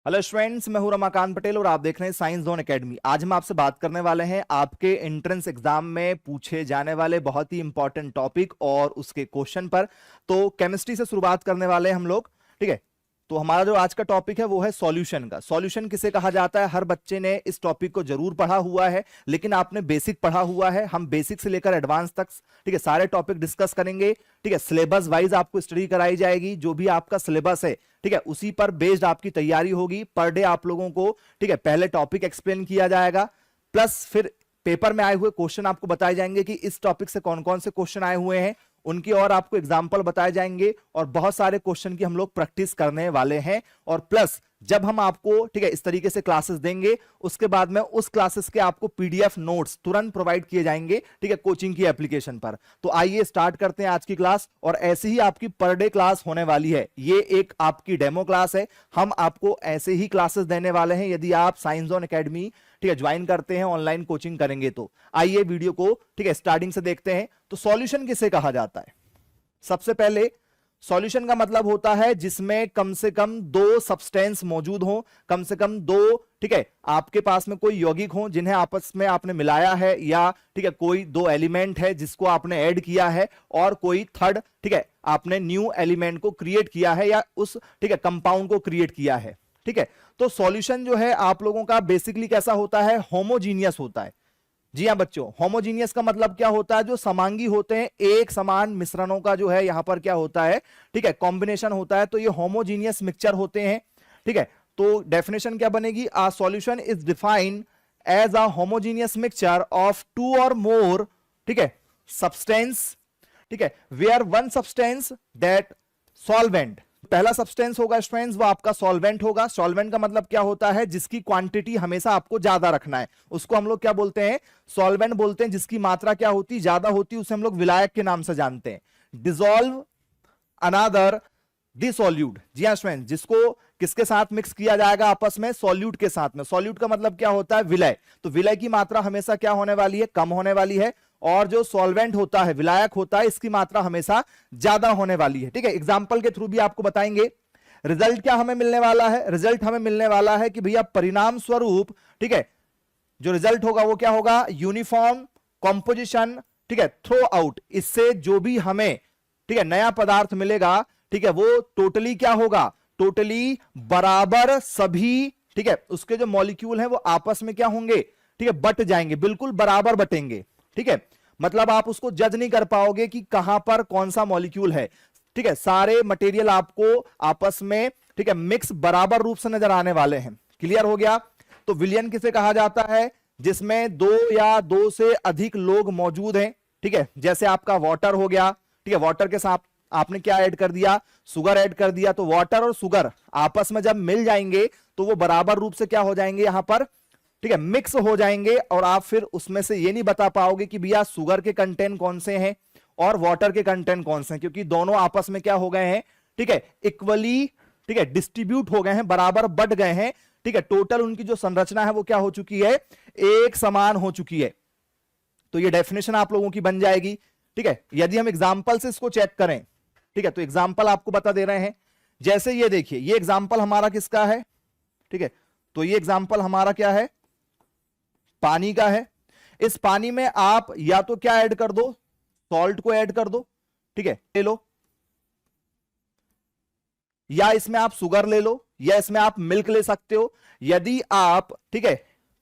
Hello students, मैं हूं रमाकांत पटेल और आप देख रहे हैं साइंस जोन एकेडमी। आज हम आपसे बात करने वाले हैं आपके एंट्रेंस एग्जाम में पूछे जाने वाले बहुत ही इंपॉर्टेंट टॉपिक और उसके क्वेश्चन पर। तो केमिस्ट्री से शुरुआत करने वाले हैं हम लोग, ठीक है। तो हमारा जो आज का टॉपिक है वो है सॉल्यूशन का। सॉल्यूशन किसे कहा जाता है? हर बच्चे ने इस टॉपिक को जरूर पढ़ा हुआ है, लेकिन आपने बेसिक पढ़ा हुआ है। हम बेसिक से लेकर एडवांस तक, ठीक है, सारे टॉपिक डिस्कस करेंगे, ठीक है। सिलेबस वाइज आपको स्टडी कराई जाएगी, जो भी आपका सिलेबस है, ठीक है, उसी पर बेस्ड आपकी तैयारी होगी। पर डे आप लोगों को, ठीक है, पहले टॉपिक एक्सप्लेन किया जाएगा, प्लस फिर पेपर में आए हुए क्वेश्चन आपको बताए जाएंगे कि इस टॉपिक से कौन कौन से क्वेश्चन आए हुए हैं, उनकी और आपको एग्जाम्पल बताए जाएंगे और बहुत सारे क्वेश्चन की हम लोग प्रैक्टिस करने वाले हैं। और प्लस जब हम आपको, ठीक है, इस तरीके से क्लासेस देंगे, उसके बाद में उस क्लासेस के आपको पीडीएफ नोट्स तुरंत प्रोवाइड किए जाएंगे, ठीक है, कोचिंग की एप्लीकेशन पर। तो आइए स्टार्ट करते हैं आज की क्लास। और ऐसे ही आपकी पर डे क्लास होने वाली है, ये एक आपकी डेमो क्लास है। हम आपको ऐसे ही क्लासेस देने वाले हैं यदि आप साइंस जोन एकेडमी, ठीक है, ज्वाइन करते हैं, ऑनलाइन कोचिंग करेंगे तो। आइए वीडियो को, ठीक है, स्टार्टिंग से देखते हैं। तो सॉल्यूशन किसे कहा जाता है? सबसे पहले सॉल्यूशन का मतलब होता है जिसमें कम से कम दो सब्सटेंस मौजूद हो, कम से कम दो, ठीक है, आपके पास में कोई यौगिक हो जिन्हें आपस में आपने मिलाया है, या ठीक है कोई दो एलिमेंट है जिसको आपने ऐड किया है, और कोई थर्ड, ठीक है, आपने न्यू एलिमेंट को क्रिएट किया है या उस, ठीक है, कंपाउंड को क्रिएट किया है, ठीक है। तो सॉल्यूशन जो है आप लोगों का बेसिकली कैसा होता है? होमोजीनियस होता है। जी हाँ बच्चों, होमोजीनियस का मतलब क्या होता है? जो समांगी होते हैं, एक समान मिश्रणों का जो है यहां पर क्या होता है, ठीक है, कॉम्बिनेशन होता है, तो ये होमोजीनियस मिक्सचर होते हैं, ठीक है। तो डेफिनेशन क्या बनेगी? Uh solution is defined as a homogeneous mixture of two or more, ठीक है, सब्सटेंस, ठीक है, where one substance that solvent, पहला सब्सटेंस होगा स्टूडेंट्स वो आपका सॉल्वेंट होगा। सॉल्वेंट का मतलब क्या होता है? जिसकी क्वांटिटी हमेशा आपको ज्यादा रखना है, उसको हम लोग क्या बोलते हैं? सॉल्वेंट बोलते हैं। जिसकी मात्रा क्या होती, ज्यादा होती, उसे हम लोग विलायक के नाम से जानते हैं। डिसॉल्व अनदर डिसॉल्यूट, जी हाँ स्टूडेंट, जिसको किसके साथ मिक्स किया जाएगा? आपस में सॉल्यूट के साथ में। सॉल्यूट का मतलब क्या होता है? विलय। तो विलय की मात्रा हमेशा क्या होने वाली है? कम होने वाली है। और जो सॉल्वेंट होता है, विलायक होता है, इसकी मात्रा हमेशा ज्यादा होने वाली है, ठीक है। एग्जाम्पल के थ्रू भी आपको बताएंगे। रिजल्ट क्या हमें मिलने वाला है? रिजल्ट हमें मिलने वाला है कि भैया परिणाम स्वरूप, ठीक है, जो रिजल्ट होगा वो क्या होगा? यूनिफॉर्म कॉम्पोजिशन, ठीक है, थ्रो आउट। इससे जो भी हमें, ठीक है, नया पदार्थ मिलेगा, ठीक है, वो टोटली क्या होगा? टोटली बराबर सभी, ठीक है, उसके जो मॉलिक्यूल हैं वो आपस में क्या होंगे? ठीक है, बट जाएंगे, बिल्कुल बराबर बटेंगे, ठीक है। मतलब आप उसको जज नहीं कर पाओगे कि कहां पर कौन सा मॉलिक्यूल है, ठीक है। सारे मटेरियल आपको आपस में, ठीक है, मिक्स बराबर रूप से नजर आने वाले हैं। क्लियर हो गया? तो विलयन किसे कहा जाता है? जिसमें दो या दो से अधिक लोग मौजूद हैं, ठीक है। जैसे आपका वाटर हो गया, ठीक है, वाटर के साथ आपने क्या ऐड कर दिया? शुगर ऐड कर दिया। तो वाटर और शुगर आपस में जब मिल जाएंगे तो वो बराबर रूप से क्या हो जाएंगे यहां पर, ठीक है, मिक्स हो जाएंगे। और आप फिर उसमें से ये नहीं बता पाओगे कि भैया शुगर के कंटेंट कौन से हैं और वाटर के कंटेंट कौन से हैं, क्योंकि दोनों आपस में क्या हो गए हैं, ठीक है, इक्वली, ठीक है, डिस्ट्रीब्यूट हो गए हैं, बराबर बढ़ गए हैं, ठीक है। टोटल उनकी जो संरचना है वो क्या हो चुकी है? एक समान हो चुकी है। तो ये डेफिनेशन आप लोगों की बन जाएगी, ठीक है। यदि हम एग्जाम्पल से इसको चेक करें, ठीक है, तो एग्जाम्पल आपको बता दे रहे हैं। जैसे ये देखिए, ये एग्जाम्पल हमारा किसका है? ठीक है, तो ये एग्जाम्पल हमारा क्या है? पानी का है। इस पानी में आप या तो क्या ऐड कर दो? सॉल्ट को ऐड कर दो, ठीक है, ले लो, या इसमें आप शुगर ले लो, या इसमें आप मिल्क ले सकते हो। यदि आप, ठीक है,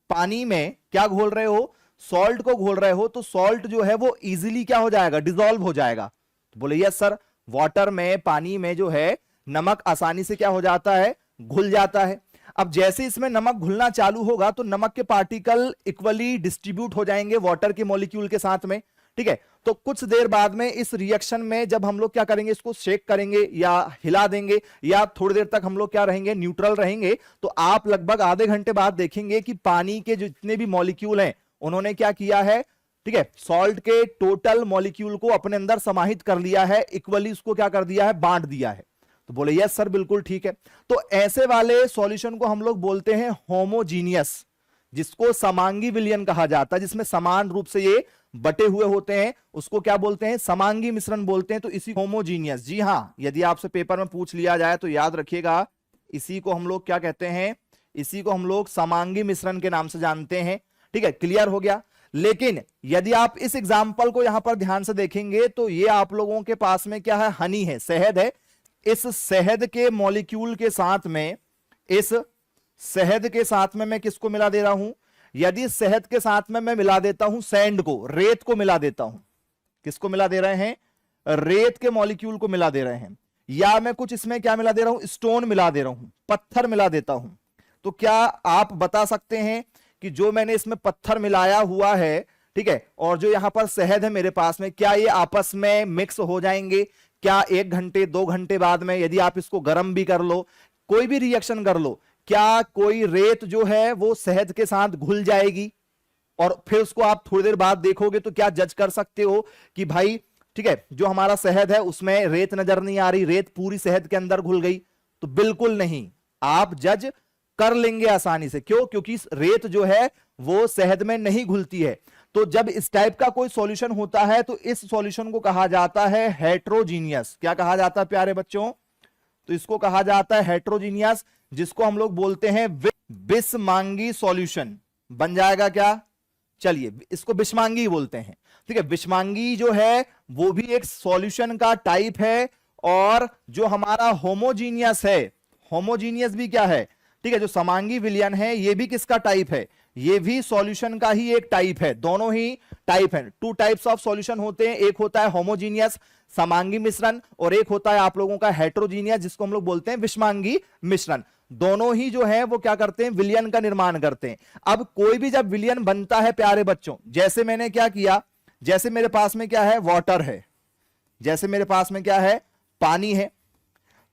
पानी में क्या घोल रहे हो? सॉल्ट को घोल रहे हो, तो सॉल्ट जो है वो इजीली क्या हो जाएगा? डिसॉल्व हो जाएगा। तो बोले यस सर, वाटर में, पानी में जो है नमक आसानी से क्या हो जाता है? घुल जाता है। अब जैसे इसमें नमक घुलना चालू होगा तो नमक के पार्टिकल इक्वली डिस्ट्रीब्यूट हो जाएंगे वाटर के मॉलिक्यूल के साथ में, ठीक है। तो कुछ देर बाद में इस रिएक्शन में जब हम लोग क्या करेंगे? इसको शेक करेंगे या हिला देंगे, या थोड़ी देर तक हम लोग क्या रहेंगे? न्यूट्रल रहेंगे। तो आप लगभग आधे घंटे बाद देखेंगे कि पानी के जितने भी मॉलिक्यूल हैं उन्होंने क्या किया है, ठीक है, सॉल्ट के टोटल मॉलिक्यूल को अपने अंदर समाहित कर लिया है, इक्वली उसको क्या कर दिया है? बांट दिया है। तो बोले यस सर बिल्कुल ठीक है। तो ऐसे वाले सॉल्यूशन को हम लोग बोलते हैं होमोजीनियस, जिसको समांगी विलयन कहा जाता है, जिसमें समान रूप से ये बटे हुए होते हैं, उसको क्या बोलते हैं? समांगी मिश्रण बोलते हैं। तो इसी होमोजीनियस, जी हां, यदि आपसे पेपर में पूछ लिया जाए तो याद रखिएगा इसी को हम लोग क्या कहते हैं, इसी को हम लोग समांगी मिश्रण के नाम से जानते हैं। ठीक है, क्लियर हो गया। लेकिन यदि आप इस एग्जाम्पल को यहां पर ध्यान से देखेंगे तो ये आप लोगों के पास में क्या है, हनी है, शहद है। इस शहद के मॉलिक्यूल के साथ में, इस शहद के साथ में मैं किसको मिला दे रहा हूं, यदि शहद के साथ में मैं मिला देता हूं सैंड को, रेत को मिला देता हूं, किसको मिला दे रहे हैं, रेत के मॉलिक्यूल को मिला दे रहे हैं, या मैं कुछ इसमें क्या मिला दे रहा हूं, स्टोन मिला दे रहा हूं, पत्थर मिला देता हूं, तो क्या आप बता सकते हैं कि जो मैंने इसमें पत्थर मिलाया हुआ है, ठीक है, और जो यहां पर शहद है मेरे पास में, क्या ये आपस में मिक्स हो जाएंगे? क्या 1 घंटे 2 घंटे बाद में यदि आप इसको गर्म भी कर लो, कोई भी रिएक्शन कर लो, क्या कोई रेत जो है वो शहद के साथ घुल जाएगी? और फिर उसको आप थोड़ी देर बाद देखोगे तो क्या जज कर सकते हो कि भाई ठीक है, जो हमारा शहद है उसमें रेत नजर नहीं आ रही, रेत पूरी शहद के अंदर घुल गई? तो बिल्कुल नहीं, आप जज कर लेंगे आसानी से। क्यों? क्योंकि रेत जो है वो शहद में नहीं घुलती है। तो जब इस टाइप का कोई सॉल्यूशन होता है तो इस सॉल्यूशन को कहा जाता है हेट्रोजीनियस। क्या कहा जाता है प्यारे बच्चों? तो इसको कहा जाता है हेट्रोजीनियस, जिसको हम लोग बोलते हैं बिस्मांगी सॉल्यूशन। बन जाएगा क्या? चलिए, इसको बिस्मांगी बोलते हैं। ठीक है, बिस्मांगी जो है वो भी एक सॉल्यूशन का टाइप है, और जो हमारा होमोजीनियस है, होमोजीनियस भी क्या है, ठीक है, जो समांगी विलयन है ये भी किसका टाइप है, ये भी सॉल्यूशन का ही एक टाइप है। दोनों ही टाइप है, 2 टाइप्स ऑफ सॉल्यूशन होते हैं, एक होता है होमोजीनियस समांगी मिश्रण, और एक होता है आप लोगों का हेट्रोजीनियस जिसको हम लोग बोलते हैं विषमांगी मिश्रण। दोनों ही जो है वो क्या करते हैं, विलयन का निर्माण करते हैं। अब कोई भी जब विलयन बनता है प्यारे बच्चों, जैसे मैंने क्या किया, जैसे मेरे पास में क्या है, वाटर है, जैसे मेरे पास में क्या है, पानी है,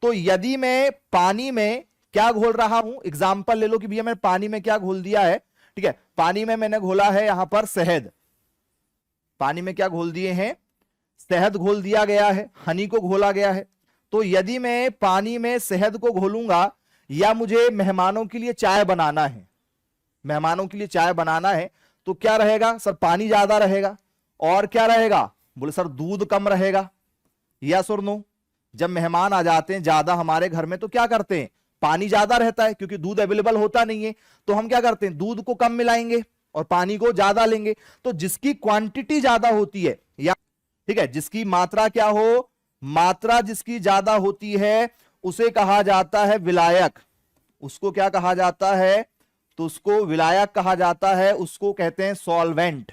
तो यदि मैं पानी में क्या घोल रहा हूं, एग्जाम्पल ले लो कि भैया मैं पानी में क्या घोल दिया है, ठीक है, पानी में मैंने घोला है यहां पर शहद, पानी में क्या घोल दिए हैं, शहद घोल दिया गया है, हनी को घोला गया है। तो यदि मैं पानी में शहद को घोलूंगा, या मुझे मेहमानों के लिए चाय बनाना है, मेहमानों के लिए चाय बनाना है, तो क्या रहेगा सर, पानी ज्यादा रहेगा, और क्या रहेगा, बोले सर दूध कम रहेगा। यस और नो? जब मेहमान आ जाते हैं ज्यादा हमारे घर में तो क्या करते हैं, पानी ज्यादा रहता है, क्योंकि दूध अवेलेबल होता नहीं है, तो हम क्या करते हैं, दूध को कम मिलाएंगे और पानी को ज्यादा लेंगे। तो जिसकी क्वांटिटी ज्यादा होती है, या ठीक है, जिसकी मात्रा क्या हो, मात्रा जिसकी ज्यादा होती है उसे कहा जाता है विलायक। उसको क्या कहा जाता है, तो उसको विलायक कहा जाता है, उसको कहते हैं सॉल्वेंट,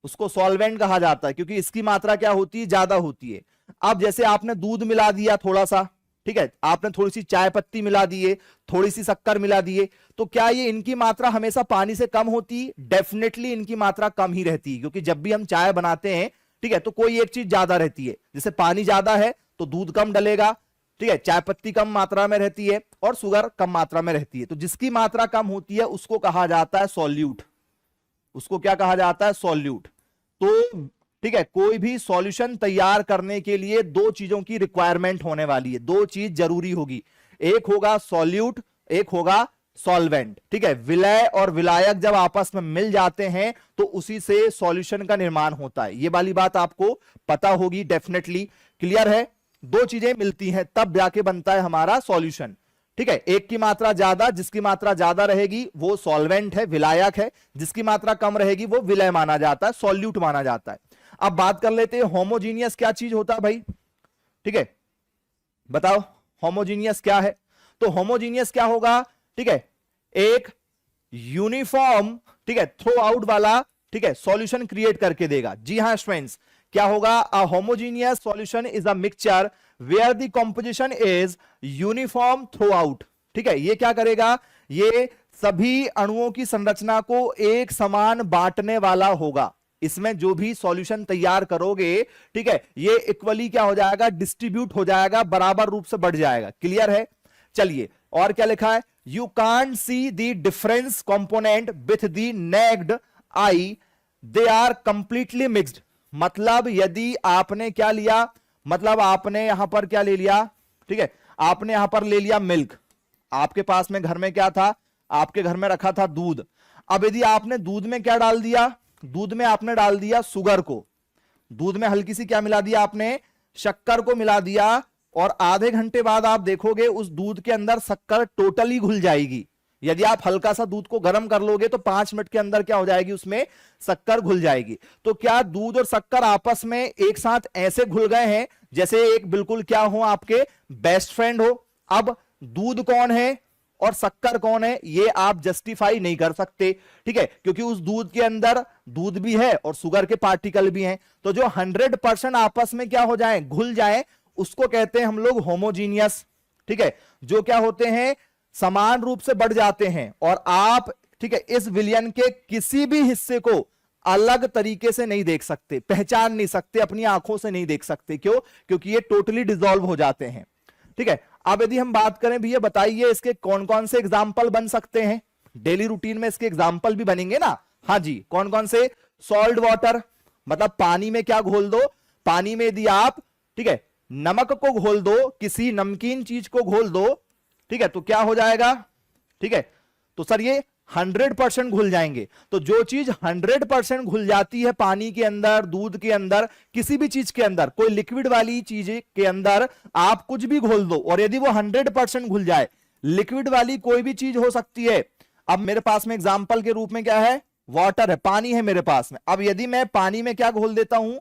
उसको सॉल्वेंट कहा जाता है, क्योंकि इसकी मात्रा क्या होती है, ज्यादा होती है। अब जैसे आपने दूध मिला दिया थोड़ा सा, ठीक है, आपने थोड़ी सी चाय पत्ती मिला दिए, थोड़ी सी शक्कर मिला दिए, तो क्या ये इनकी मात्रा हमेशा पानी से कम होती? डेफिनेटली इनकी मात्रा कम ही रहती है, क्योंकि जब भी हम चाय बनाते हैं, ठीक है, तो कोई एक चीज ज्यादा रहती है, जैसे पानी ज्यादा है तो दूध कम डलेगा, ठीक है, चाय पत्ती कम मात्रा में रहती है, और शुगर कम मात्रा में रहती है। तो जिसकी मात्रा कम होती है उसको कहा जाता है सॉल्यूट, उसको क्या कहा जाता है, सॉल्यूट। तो ठीक है, कोई भी सॉल्यूशन तैयार करने के लिए 2 चीजों की रिक्वायरमेंट होने वाली है, 2 चीज जरूरी होगी, एक होगा सॉल्यूट, एक होगा सॉल्वेंट। ठीक है, विलय और विलायक जब आपस में मिल जाते हैं तो उसी से सॉल्यूशन का निर्माण होता है। ये वाली बात आपको पता होगी डेफिनेटली। क्लियर है? 2 चीजें मिलती हैं तब जाके बनता है हमारा सॉल्यूशन। ठीक है, एक की मात्रा ज्यादा, जिसकी मात्रा ज्यादा रहेगी वो सॉल्वेंट है, विलायक है, जिसकी मात्रा कम रहेगी वो विलय माना जाता है, सॉल्यूट माना जाता है। अब बात कर लेते हैं होमोजीनियस क्या चीज होता है भाई, ठीक है, बताओ होमोजीनियस क्या है? तो होमोजीनियस क्या होगा, ठीक है, एक यूनिफॉर्म, ठीक है, थ्रो आउट वाला, ठीक है, सॉल्यूशन क्रिएट करके देगा। जी हां स्टूडेंट्स, क्या होगा, a homogeneous solution is a mixture where the composition is uniform throughout. ठीक है, ये क्या करेगा, ये सभी अणुओं की संरचना को एक समान बांटने वाला होगा। इसमें जो भी सॉल्यूशन तैयार करोगे, ठीक है, ये इक्वली क्या हो जाएगा, डिस्ट्रीब्यूट हो जाएगा, बराबर रूप से बढ़ जाएगा। क्लियर है? चलिए, और क्या लिखा है, you can't see the difference component with the naked eye, they are completely mixed. मतलब यदि आपने क्या लिया, मतलब आपने यहां पर क्या ले लिया, ठीक है, आपने यहां पर ले लिया मिल्क, आपके पास में घर में क्या था, आपके घर में रखा था दूध। अब यदि आपने दूध में क्या डाल दिया, दूध में आपने डाल दिया शुगर को, दूध में हल्की सी क्या मिला दिया आपने, शक्कर को मिला दिया, और आधे घंटे बाद आप देखोगे उस दूध के अंदर शक्कर टोटली घुल जाएगी। यदि आप हल्का सा दूध को गर्म कर लोगे तो 5 मिनट के अंदर क्या हो जाएगी, उसमें शक्कर घुल जाएगी। तो क्या दूध और शक्कर आपस में एक साथ ऐसे घुल गए हैं जैसे एक बिल्कुल क्या हो, आपके बेस्ट फ्रेंड हो। अब दूध कौन है और शक्कर कौन है ये आप जस्टिफाई नहीं कर सकते, ठीक है, क्योंकि उस दूध के अंदर दूध भी है और शुगर के पार्टिकल भी हैं। तो जो 100% आपस में क्या हो जाए, घुल जाए, उसको कहते हैं हम लोग होमोजीनियस, ठीक है, जो क्या होते हैं, समान रूप से बढ़ जाते हैं। और आप, ठीक है, इस विलयन के किसी भी हिस्से को अलग तरीके से नहीं देख सकते, पहचान नहीं सकते, अपनी आंखों से नहीं देख सकते। क्यों? क्योंकि ये टोटली डिसॉल्व हो जाते हैं, ठीक है। अब यदि हम बात करें भैया, बताइए इसके कौन कौन से एग्जाम्पल बन सकते हैं, डेली रूटीन में इसके एग्जाम्पल भी बनेंगे ना। हाँ जी, कौन कौन से? सॉल्ट वाटर, मतलब पानी में क्या घोल दो, पानी में यदि आप, ठीक है, नमक को घोल दो, किसी नमकीन चीज को घोल दो, ठीक है, तो क्या हो जाएगा, ठीक है, तो सर ये 100% घुल जाएंगे। तो जो चीज 100% घुल जाती है पानी के अंदर, दूध के अंदर, किसी भी चीज के अंदर, कोई लिक्विड वाली चीज के अंदर आप कुछ भी घोल दो और यदि वो 100% घुल जाए, लिक्विड वाली कोई भी चीज हो सकती है। अब मेरे पास में एग्जाम्पल के रूप में क्या है, वाटर है, पानी है मेरे पास में। अब यदि मैं पानी में क्या घोल देता हूं,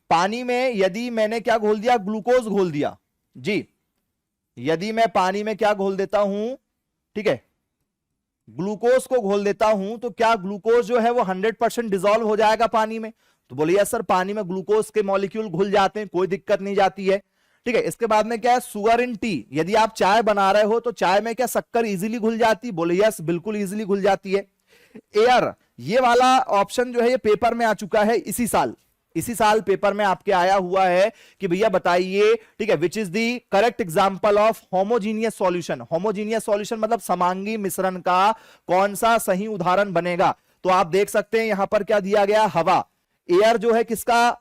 पानी में यदि मैंने क्या घोल दिया, ग्लूकोज घोल दिया जी। यदि मैं पानी में क्या घोल देता हूं, ठीक है, ग्लूकोज को घोल देता हूं, तो क्या ग्लूकोज जो है वो 100% डिसॉल्व हो जाएगा पानी में? तो बोलिए सर पानी में ग्लूकोज के मॉलिक्यूल घुल जाते हैं, कोई दिक्कत नहीं जाती है, ठीक है। इसके बाद में क्या है, शुगर इन टी, यदि आप चाय बना रहे हो तो चाय में क्या शक्कर इजीली घुल जाती है? बोले यस, बिल्कुल इजीली घुल जाती है। एयर, ये वाला ऑप्शन जो है ये पेपर में आ चुका है इसी साल पेपर में आपके आया हुआ है कि भैया बताइए, ठीक है, which is the correct example of homogeneous solution. Homogeneous solution मतलब समांगी मिश्रण का कौन सा सही उदाहरण बनेगा? तो आप देख सकते हैं यहां पर क्या दिया गया, हवा। एयर जो है किसका,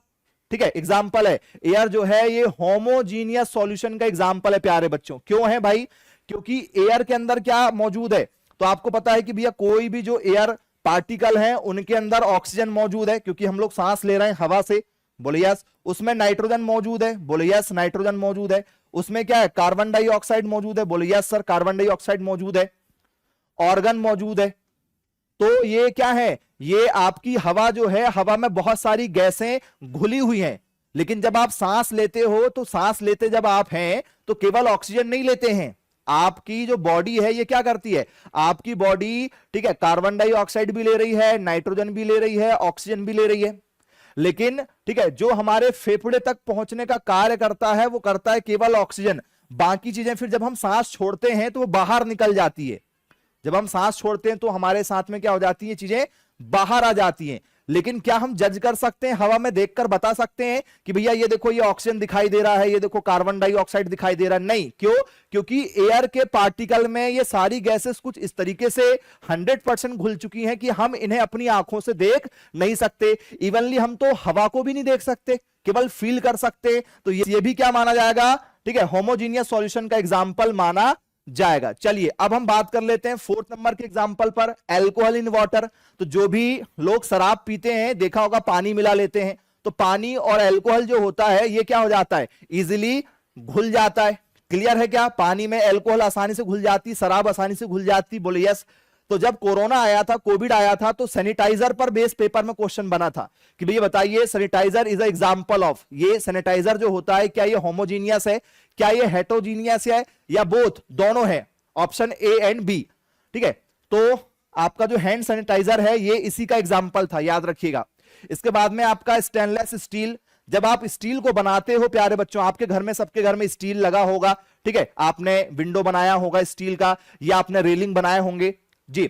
ठीक है, एग्जाम्पल है। एयर जो है ये होमोजीनियस सॉल्यूशन का एग्जाम्पल है प्यारे बच्चों। क्यों है भाई? क्योंकि एयर के अंदर क्या मौजूद है, तो आपको पता है कि भैया कोई भी जो एयर पार्टिकल हैं उनके अंदर ऑक्सीजन मौजूद है, क्योंकि हम लोग सांस ले रहे हैं हवा से, बोले यस। उसमें नाइट्रोजन मौजूद है, बोले यस, नाइट्रोजन मौजूद है। उसमें क्या है, कार्बन डाइऑक्साइड मौजूद है, बोले यस सर, कार्बन डाइऑक्साइड मौजूद है। ऑर्गन मौजूद है। तो ये क्या है, ये आपकी हवा जो है, हवा में बहुत सारी गैसें घुली हुई हैं, लेकिन जब आप सांस लेते हो तो सांस लेते जब आप हैं तो केवल ऑक्सीजन नहीं लेते हैं, आपकी जो बॉडी है ये क्या करती है, आपकी बॉडी, ठीक है, कार्बन डाइऑक्साइड भी ले रही है, नाइट्रोजन भी ले रही है, ऑक्सीजन भी ले रही है। लेकिन ठीक है, जो हमारे फेफड़े तक पहुंचने का कार्य करता है वो करता है केवल ऑक्सीजन। बाकी चीजें फिर जब हम सांस छोड़ते हैं तो वो बाहर निकल जाती है। जब हम सांस छोड़ते हैं तो हमारे साथ में क्या हो जाती है, चीजें बाहर आ जाती हैं। लेकिन क्या हम जज कर सकते हैं, हवा में देखकर बता सकते हैं कि भैया ये देखो ये ऑक्सीजन दिखाई दे रहा है, ये देखो कार्बन डाइऑक्साइड दिखाई दे रहा है? नहीं। क्यों? क्योंकि एयर के पार्टिकल में ये सारी गैसेस कुछ इस तरीके से 100% घुल चुकी हैं कि हम इन्हें अपनी आंखों से देख नहीं सकते। इवनली हम तो हवा को भी नहीं देख सकते, केवल फील कर सकते। तो ये भी क्या माना जाएगा, ठीक है, होमोजीनियस सॉल्यूशन का एग्जाम्पल माना जाएगा। चलिए अब हम बात कर लेते हैं 4th नंबर के एग्जाम्पल पर, एल्कोहल इन वाटर। तो जो भी लोग शराब पीते हैं देखा होगा पानी मिला लेते हैं, तो पानी और अल्कोहल जो होता है ये क्या हो जाता है, इजीली घुल जाता है। क्लियर है क्या? पानी में अल्कोहल आसानी से घुल जाती, शराब आसानी से घुल जाती, बोले यस। तो जब कोरोना आया था, कोविड आया था, तो सैनिटाइजर पर बेस पेपर में क्वेश्चन बना था कि भैया बताइए sanitiser is a example of, ये सैनिटाइजर जो होता है क्या ये होमोजीनियस है, क्या ये हेटेरोजीनियस है, या बोथ, दोनों है? ऑप्शन ए एंड बी, ठीक है। तो आपका जो हैंड सैनिटाइजर है ये इसी का एग्जाम्पल था, याद रखिएगा। इसके बाद में आपका स्टेनलेस स्टील, जब आप स्टील को बनाते हो प्यारे बच्चों, आपके घर में, सबके घर में स्टील लगा होगा, ठीक है, आपने विंडो बनाया होगा स्टील का, या आपने रेलिंग बनाए होंगे जी।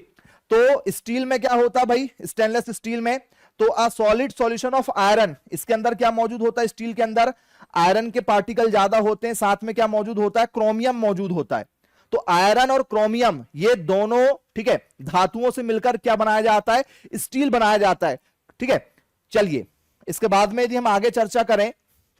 तो स्टील में क्या होता है भाई, स्टेनलेस स्टील में, तो a solid solution of iron, इसके अंदर क्या मौजूद होता है, स्टील के अंदर आयरन के पार्टिकल ज्यादा होते हैं, साथ में क्या मौजूद होता है, क्रोमियम मौजूद होता है। तो आयरन और क्रोमियम ये दोनों, ठीक है, धातुओं से मिलकर क्या बनाया जाता है, स्टील बनाया जाता है, ठीक है। चलिए इसके बाद में यदि हम आगे चर्चा करें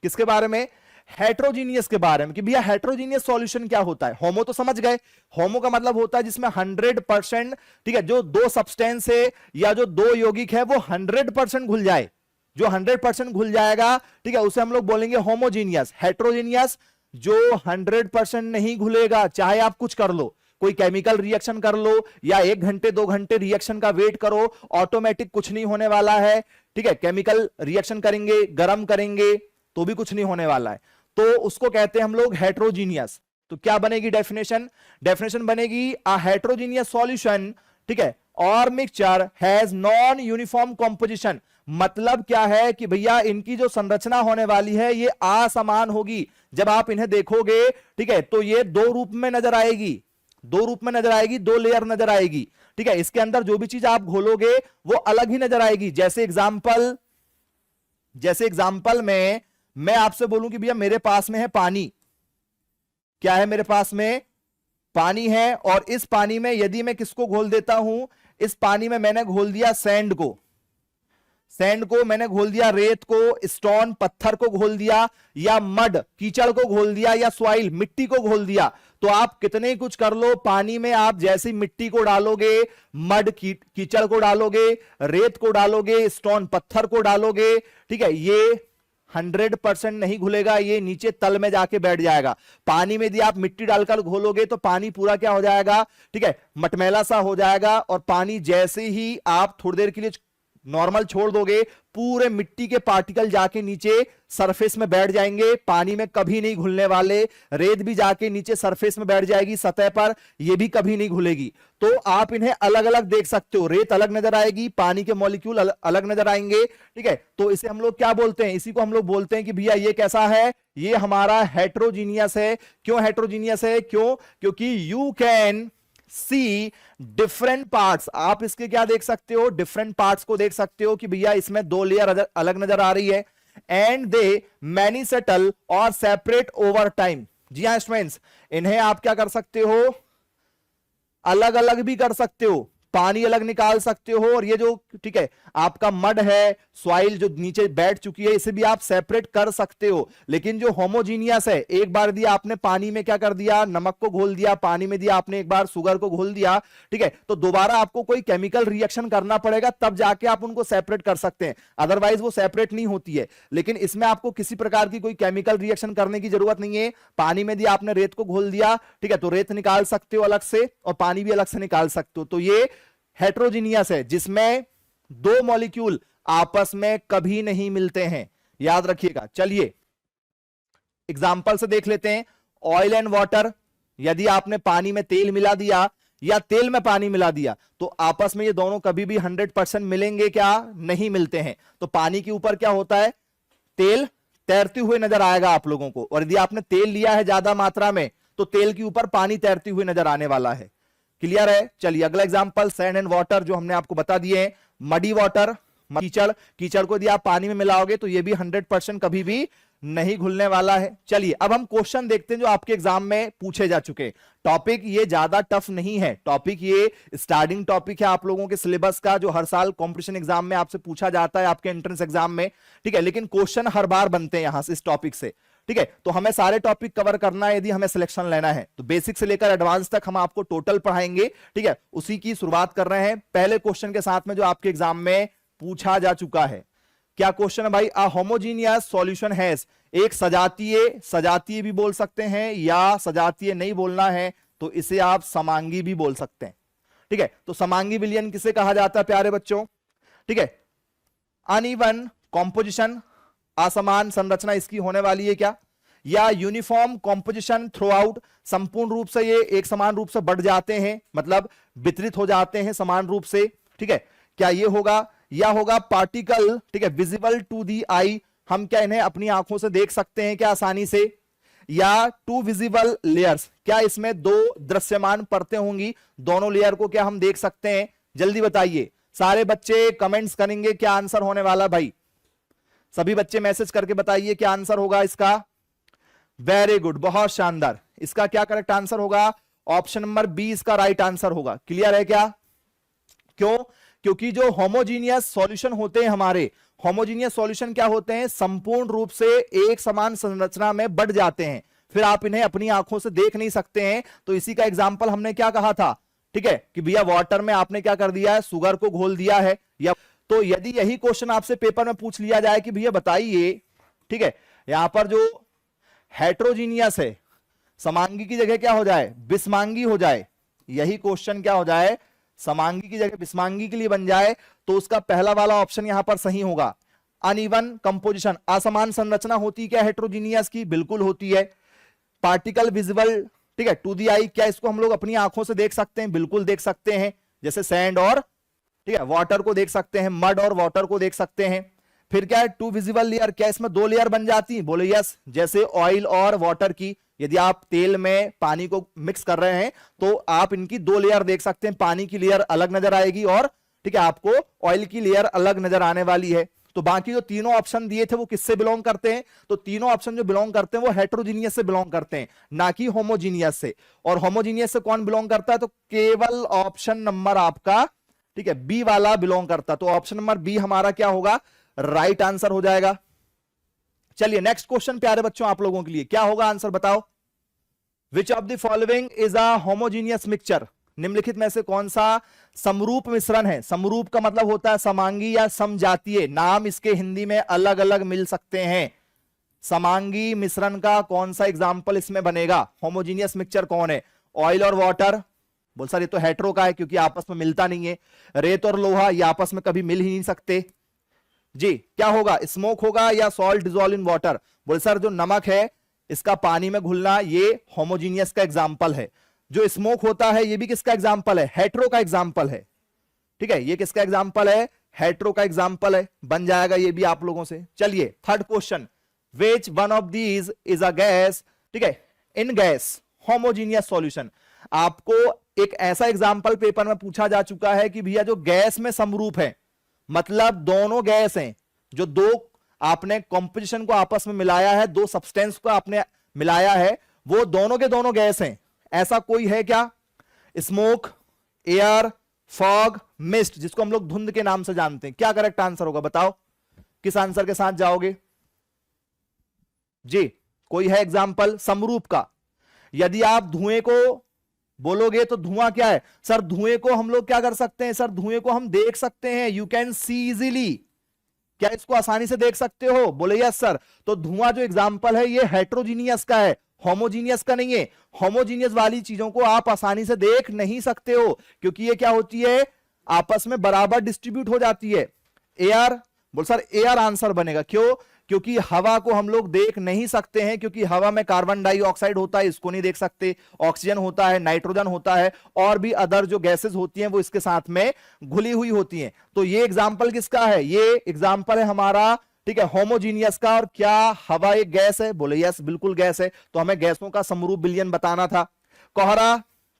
किसके बारे में, हेट्रोजीनियस के बारे में, कि भैया हेट्रोजीनियस सॉल्यूशन क्या होता है। होमो तो समझ गए, होमो का मतलब होता है जिसमें 100%, ठीक है, जो दो सब्सटेंस है या जो दो यौगिक है वो 100% घुल जाए, जो 100% घुल जाएगा, ठीक है, उसे हम लोग बोलेंगे होमोजीनियस। हेट्रोजीनियस जो 100% नहीं घुलेगा, चाहे आप कुछ कर लो, कोई केमिकल रिएक्शन कर लो या 1 घंटे 2 घंटे रिएक्शन का वेट करो, ऑटोमेटिक कुछ नहीं होने वाला है। ठीक है, केमिकल रिएक्शन करेंगे, गर्म करेंगे तो भी कुछ नहीं होने वाला है, तो उसको कहते हैं हम लोग हेट्रोजीनियस। तो क्या बनेगी डेफिनेशन? डेफिनेशन बनेगी अ हेट्रोजीनियस सॉल्यूशन, ठीक है, और mixture has non uniform composition. मतलब क्या है कि भैया इनकी जो संरचना होने वाली है ये असमान होगी। जब आप इन्हें देखोगे, ठीक है, तो ये दो रूप में नजर आएगी, दो रूप में नजर आएगी, दो लेयर नजर आएगी। ठीक है, इसके अंदर जो भी चीज आप घोलोगे वो अलग ही नजर आएगी। जैसे एग्जाम्पल में मैं आपसे बोलूं कि भैया मेरे पास में है पानी, क्या है मेरे पास में? पानी है, और इस पानी में यदि मैं किसको घोल देता हूं, इस पानी में मैंने घोल दिया सैंड को, मैंने घोल दिया रेत को, स्टोन पत्थर को घोल दिया, या मड कीचड़ को घोल दिया, या सॉइल मिट्टी को घोल दिया, तो आप कितने कुछ कर लो, पानी में आप जैसी मिट्टी को डालोगे, मड कीचड़ को डालोगे, रेत को डालोगे, स्टोन पत्थर को डालोगे, ठीक है, ये 100% नहीं घुलेगा, ये नीचे तल में जाके बैठ जाएगा। पानी में यदि आप मिट्टी डालकर घोलोगे तो पानी पूरा क्या हो जाएगा, ठीक है, मटमैला सा हो जाएगा, और पानी जैसे ही आप थोड़ी देर के लिए नॉर्मल छोड़ दोगे, पूरे मिट्टी के पार्टिकल जाके नीचे सरफेस में बैठ जाएंगे, पानी में कभी नहीं घुलने वाले। रेत भी जाके नीचे सरफेस में बैठ जाएगी सतह पर, ये भी कभी नहीं घुलेगी। तो आप इन्हें अलग अलग देख सकते हो, रेत अलग नजर आएगी, पानी के मॉलिक्यूल अलग नजर आएंगे। ठीक है, तो इसे हम लोग क्या बोलते हैं? इसी को हम लोग बोलते हैं कि भैया ये कैसा है, ये हमारा हेट्रोजीनियस है। क्यों हेट्रोजीनियस है? क्यों? क्योंकि you can see different parts, आप इसके क्या देख सकते हो, डिफरेंट पार्ट्स को देख सकते हो कि भैया इसमें दो लेयर अलग नजर आ रही है, एंड दे मैनी सेटल और सेपरेट ओवर टाइम। जी हां स्टूडेंट्स, इन्हें आप क्या कर सकते हो, अलग अलग भी कर सकते हो, पानी अलग निकाल सकते हो, और ये जो, ठीक है, आपका मड है, सॉइल जो नीचे बैठ चुकी है, इसे भी आप सेपरेट कर सकते हो। लेकिन जो होमोजीनियस है, एक बार दिया आपने पानी में क्या कर दिया, नमक को घोल दिया, पानी में दिया आपने एक बार शुगर को घोल दिया, ठीक है, तो दोबारा आपको कोई केमिकल रिएक्शन करना पड़ेगा, तब जाके आप उनको सेपरेट कर सकते हैं, अदरवाइज वो सेपरेट नहीं होती है। लेकिन इसमें आपको किसी प्रकार की कोई केमिकल रिएक्शन करने की जरूरत नहीं है। पानी में दिया आपने रेत को घोल दिया, ठीक है, तो रेत निकाल सकते हो अलग से, और पानी भी अलग से निकाल सकते हो। तो ये हेट्रोजीनियस है, जिसमें दो मॉलिक्यूल आपस में कभी नहीं मिलते हैं, याद रखिएगा। चलिए एग्जाम्पल से देख लेते हैं। ऑयल एंड वाटर, यदि आपने पानी में तेल मिला दिया या तेल में पानी मिला दिया, तो आपस में ये दोनों कभी भी 100% मिलेंगे क्या? नहीं मिलते हैं। तो पानी के ऊपर क्या होता है, तेल तैरते हुए नजर आएगा आप लोगों को, और यदि आपने तेल लिया है ज्यादा मात्रा में, तो तेल के ऊपर पानी तैरते हुए नजर आने वाला है। क्लियर है? चलिए अगला एग्जांपल, सैंड एंड वाटर, जो हमने आपको बता दिए हैं। मडी वाटर, कीचड़ को यदि आप पानी में मिलाओगे तो ये भी 100% कभी भी नहीं घुलने वाला है। चलिए अब हम क्वेश्चन देखते हैं जो आपके एग्जाम में पूछे जा चुके। टॉपिक ये ज्यादा टफ नहीं है, टॉपिक ये स्टार्टिंग टॉपिक है आप लोगों के सिलेबस का, जो हर साल कंपटीशन एग्जाम में आपसे पूछा जाता है, आपके एंट्रेंस एग्जाम में, ठीक है, लेकिन क्वेश्चन हर बार बनते हैं यहां से इस टॉपिक से। ठीक है, तो हमें सारे टॉपिक कवर करना है यदि हमें सिलेक्शन लेना है, तो बेसिक से लेकर एडवांस तक हम आपको टोटल पढ़ाएंगे। ठीक है, उसी की शुरुआत कर रहे हैं पहले क्वेश्चन के साथ में जो आपके एग्जाम में पूछा जा चुका है। क्या क्वेश्चन है भाई? अ होमोजीनियस सॉल्यूशन हैज, एक सजातीय भी बोल सकते हैं, या सजातीय नहीं बोलना है तो इसे आप समांगी भी बोल सकते हैं। ठीक है, तो समांगी विलयन किसे कहा जाता है प्यारे बच्चों? ठीक है, अनइवन कॉम्पोजिशन, असमान संरचना इसकी होने वाली है क्या? या यूनिफॉर्म कॉम्पोजिशन थ्रू आउट, संपूर्ण रूप से ये एक समान रूप से बढ़ जाते हैं, मतलब वितरित हो जाते हैं समान रूप से। ठीक है, क्या ये होगा? या होगा पार्टिकल, ठीक है, विजिबल टू दी आई, हम क्या इन्हें अपनी आंखों से देख सकते हैं क्या आसानी से? या टू विजिबल लेयर्स, क्या इसमें दो दृश्यमान परतें होंगी, दोनों लेयर को क्या हम देख सकते हैं? जल्दी बताइए, सारे बच्चे कमेंट्स करेंगे, क्या आंसर होने वाला भाई? सभी बच्चे मैसेज करके बताइए क्या आंसर होगा इसका। वेरी गुड, बहुत शानदार। इसका क्या करेक्ट आंसर होगा? ऑप्शन नंबर बी इसका राइट आंसर होगा। क्लियर है क्या? क्यों? क्योंकि जो होमोजीनियस सॉल्यूशन होते हैं हमारे, होमोजीनियस सॉल्यूशन क्या होते हैं? संपूर्ण रूप से एक समान संरचना में बढ़ जाते हैं, फिर आप इन्हें अपनी आंखों से देख नहीं सकते हैं। तो इसी का एग्जाम्पल हमने क्या कहा था, ठीक है, कि भैया वाटर में आपने क्या कर दिया है, शुगर को घोल दिया है। या तो यदि यही क्वेश्चन आपसे पेपर में पूछ लिया जाए कि भैया बताइए, ठीक है, यहां पर जो हेट्रोजीनियस है, समांगी की जगह क्या हो जाए, बिस्मांगी हो जाए, यही क्वेश्चन क्या हो जाए, समांगी की जगह बिस्मांगी के लिए बन जाए, तो उसका पहला वाला ऑप्शन यहां पर सही होगा। अनइवन कंपोजिशन, असमान संरचना होती क्या हेट्रोजीनियस की, बिल्कुल होती है। पार्टिकल विजिबल, ठीक है, टू दी आई, क्या इसको हम लोग अपनी आंखों से देख सकते हैं, बिल्कुल देख सकते हैं, जैसे सैंड और, ठीक है, वाटर को देख सकते हैं, मड और वाटर को देख सकते हैं। फिर क्या है, टू विजिबल लेयर, क्या इसमें दो लेयर बन जाती है, बोले यस, जैसे ऑयल और वाटर की, यदि आप तेल में पानी को मिक्स कर रहे हैं तो आप इनकी दो लेयर देख सकते हैं, पानी की लेयर अलग नजर आएगी और, ठीक है, आपको ऑयल की लेयर अलग नजर आने वाली है। तो बाकी जो तीनों ऑप्शन दिए थे वो किससे बिलोंग करते हैं, तो तीनों ऑप्शन जो बिलोंग करते हैं वो हेट्रोजीनियस से बिलोंग करते हैं, ना कि होमोजीनियस से। और होमोजीनियस से कौन बिलोंग करता है, तो केवल ऑप्शन नंबर आपका, ठीक है, बी वाला बिलोंग करता, तो ऑप्शन नंबर बी हमारा क्या होगा, राइट आंसर हो जाएगा। चलिए नेक्स्ट क्वेश्चन प्यारे बच्चों आप लोगों के लिए, क्या होगा आंसर बताओ। Which of the following is a homogeneous mixture, निम्नलिखित में से कौन सा समरूप मिश्रण है। समरूप का मतलब होता है समांगी या समजातीय, नाम इसके हिंदी में अलग अलग मिल सकते हैं। समांगी मिश्रण का कौन सा एग्जाम्पल इसमें बनेगा, होमोजीनियस मिक्सचर कौन है, ऑयल और वाटर, बोल सर ये तो हेट्रो का है क्योंकि आपस में मिलता नहीं है। रेत और लोहा ये आपस में कभी मिल ही नहीं सकते जी। क्या होगा, स्मोक होगा या सॉल्ट डिसॉल्व इन वाटर, बोल सर जो नमक है इसका पानी में घुलना, ये होमोजीनियस का एग्जाम्पल है। जो स्मोक होता है ये भी किसका एग्जाम्पल है, हेट्रो का एग्जाम्पल है, ठीक है, ये किसका एग्जाम्पल है, हेट्रो का एग्जाम्पल है, बन जाएगा ये भी आप लोगों से। चलिए third question, which one of these is a gas, ठीक है, इन गैस होमोजीनियस सॉल्यूशन। आपको एक ऐसा एग्जाम्पल पेपर में पूछा जा चुका है कि भैया जो गैस में समरूप है, मतलब दोनों गैस हैं, जो दो आपने कॉम्पोजिशन को आपस में मिलाया है, दो सब्सटेंस को आपने मिलाया है, वो दोनों के दोनों गैस हैं, ऐसा कोई है क्या। स्मोक, एयर, फॉग, मिस्ट, जिसको हम लोग धुंध के नाम से जानते हैं, क्या करेक्ट आंसर होगा बताओ, किस आंसर के साथ जाओगे जी। कोई है एग्जाम्पल समरूप का। यदि आप धुएं को बोलोगे तो धुआं क्या है, सर धुएं को हम लोग क्या कर सकते हैं, सर धुएं को हम देख सकते हैं, यू कैन सी इजीली, क्या इसको आसानी से देख सकते हो, बोले यस सर। तो धुआं जो एग्जाम्पल है ये हेट्रोजीनियस का है, होमोजीनियस का नहीं है। होमोजीनियस वाली चीजों को आप आसानी से देख नहीं सकते हो क्योंकि ये क्या होती है, आपस में बराबर डिस्ट्रीब्यूट हो जाती है। एयर, बोल सर एयर आंसर बनेगा, क्यों, क्योंकि हवा को हम लोग देख नहीं सकते हैं, क्योंकि हवा में कार्बन डाइऑक्साइड होता है, इसको नहीं देख सकते, ऑक्सीजन होता है, नाइट्रोजन होता है, और भी अदर जो गैसेस होती हैं वो इसके साथ में घुली हुई होती हैं। तो ये एग्जाम्पल किसका है, ये एग्जाम्पल है हमारा, ठीक है, होमोजीनियस का। और क्या हवा एक गैस है, बोले यस बिल्कुल गैस है, तो हमें गैसों का समरूप विलयन बताना था। कोहरा,